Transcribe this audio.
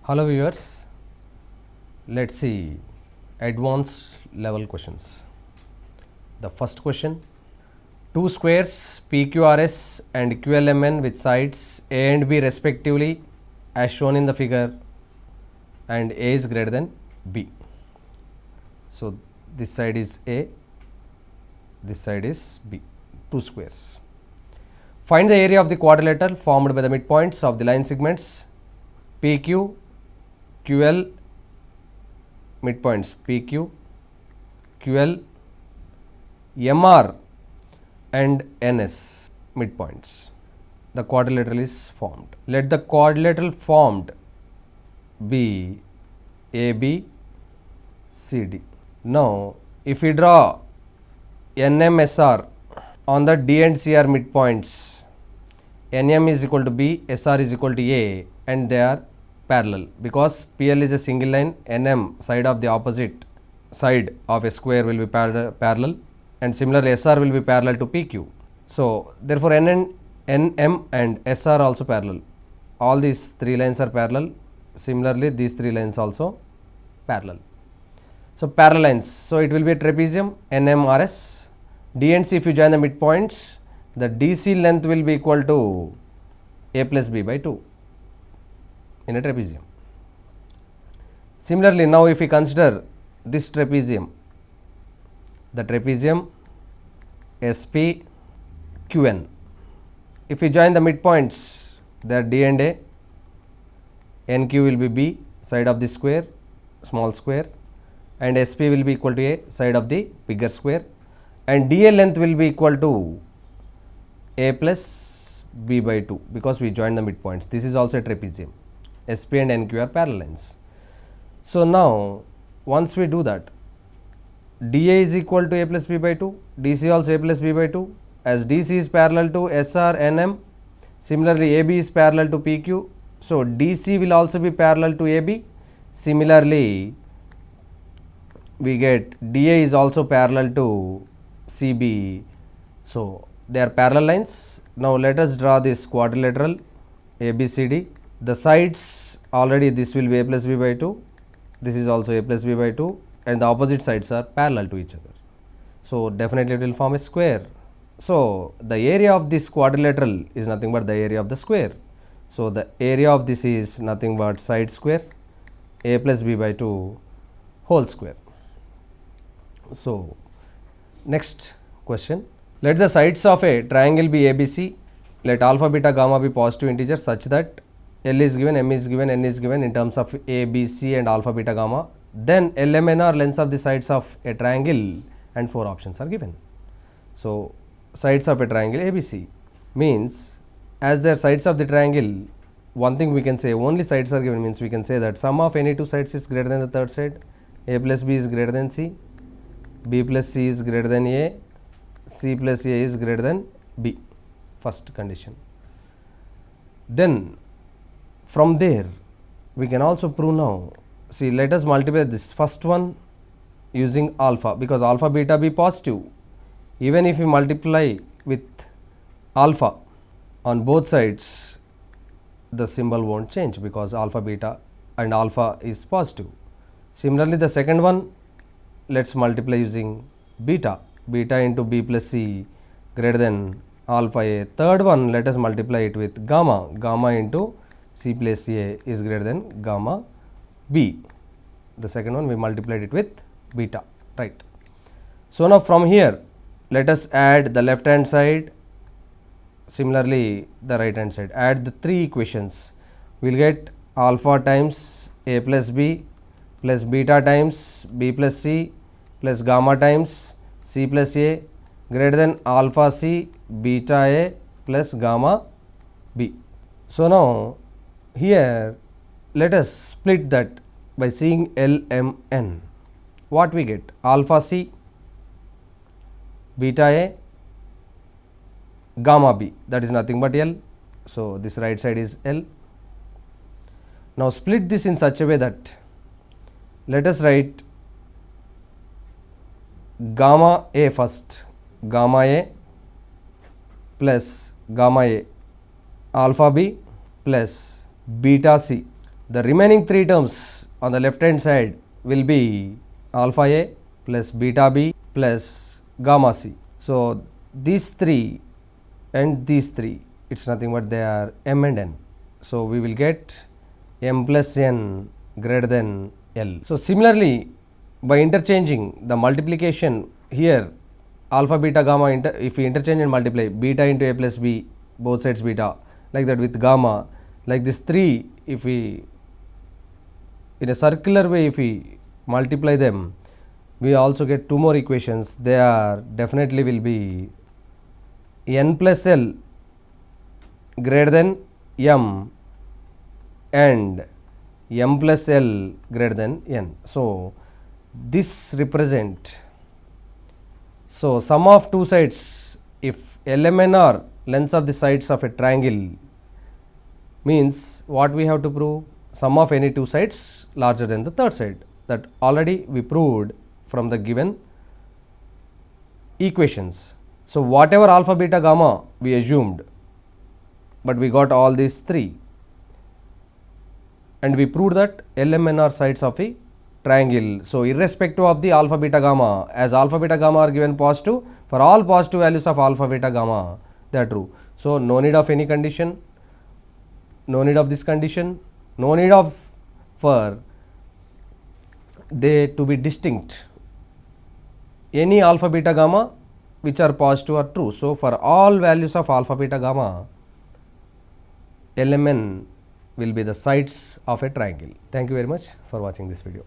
Hello viewers, let's see advanced level questions. The first question, two squares PQRS and QLMN with sides A and B respectively as shown in the figure, and A is greater than B. So this side is A, this side is B, two squares. Find the area of the quadrilateral formed by the midpoints of the line segments PQ, QL, midpoints PQ, QL, MR and NS midpoints. The quadrilateral is formed. Let the quadrilateral formed be AB, CD. Now, if we draw NMSR on the D and CR midpoints, NM is equal to B, SR is equal to A, and they are parallel because PL is a single line, NM side of the opposite side of a square will be parallel, and similarly SR will be parallel to PQ. So, therefore, NM and SR also parallel. All these three lines are parallel. Similarly, these three lines also parallel. So, parallel lines. So, it will be a trapezium NMRS. D and C, if you join the midpoints, the DC length will be equal to A plus B by 2 in a trapezium. Similarly, now if we consider this trapezium, the trapezium SP QN. If we join the midpoints, they are D and A, NQ will be B side of the square, small square, and SP will be equal to A side of the bigger square, and DA length will be equal to A plus B by 2 because we joined the midpoints. This is also a trapezium. SP and NQ are parallel lines. So now once we do that, DA is equal to A plus B by 2, DC also A plus B by 2, as DC is parallel to SR NM, similarly AB is parallel to PQ, so DC will also be parallel to AB. Similarly, we get DA is also parallel to CB, so they are parallel lines. Now let us draw this quadrilateral ABCD. The sides already this will be A plus B by 2, this is also A plus B by 2, and the opposite sides are parallel to each other. So definitely it will form a square. So the area of this quadrilateral is nothing but the area of the square. So the area of this is nothing but side square A plus B by 2 whole square. So next question, let the sides of a triangle be ABC, let alpha, beta, gamma be positive integers such that L is given, M is given, N is given in terms of A, B, C and alpha, beta, gamma. Then LMN are lengths of the sides of a triangle and 4 options are given. So sides of a triangle ABC means as their sides of the triangle, one thing we can say only sides are given means we can say that sum of any two sides is greater than the third side. A plus B is greater than C, B plus C is greater than A, C plus A is greater than B, first condition. Then from there we can also prove now. See, let us multiply this first one using alpha because alpha beta be positive. Even if we multiply with alpha on both sides, the symbol won't change because alpha beta and alpha is positive. Similarly, the second one, let's multiply using beta, beta into B plus C greater than alpha A. Third one, let us multiply it with gamma, gamma into C plus A is greater than gamma B. The second one we multiplied it with beta, right. So now from here let us add the left hand side, similarly the right hand side, add the three equations. We will get alpha times A plus B plus beta times B plus C plus gamma times C plus A greater than alpha C beta A plus gamma B. So now here let us split that by seeing LMN. What we get? Alpha C, beta A, gamma B, that is nothing but L. So this right side is L. Now split this in such a way that let us write gamma A first, gamma A plus gamma A, alpha B plus beta C. The remaining three terms on the left hand side will be alpha A plus beta B plus gamma C. So, these three and these three, it is nothing but they are m and n. So, we will get m plus n greater than L. So, similarly, by interchanging the multiplication here alpha beta gamma if we interchange and multiply beta into a plus b both sides beta, like that with gamma, like this 3 if we in a circular way if we multiply them, we also get two more equations. They are definitely will be n plus L greater than m and m plus L greater than n. So, this represent, so sum of two sides, if LMN are lengths of the sides of a triangle, means what we have to prove? Sum of any two sides larger than the third side, that already we proved from the given equations. So, whatever alpha beta gamma we assumed, but we got all these three, and we proved that LMN are sides of a triangle. So, irrespective of the alpha beta gamma, as alpha beta gamma are given positive, for all positive values of alpha beta gamma they are true. So, no need of any condition, no need of this condition, no need of for they to be distinct. Any alpha beta gamma which are positive are true. So, for all values of alpha beta gamma, LMN will be the sides of a triangle. Thank you very much for watching this video.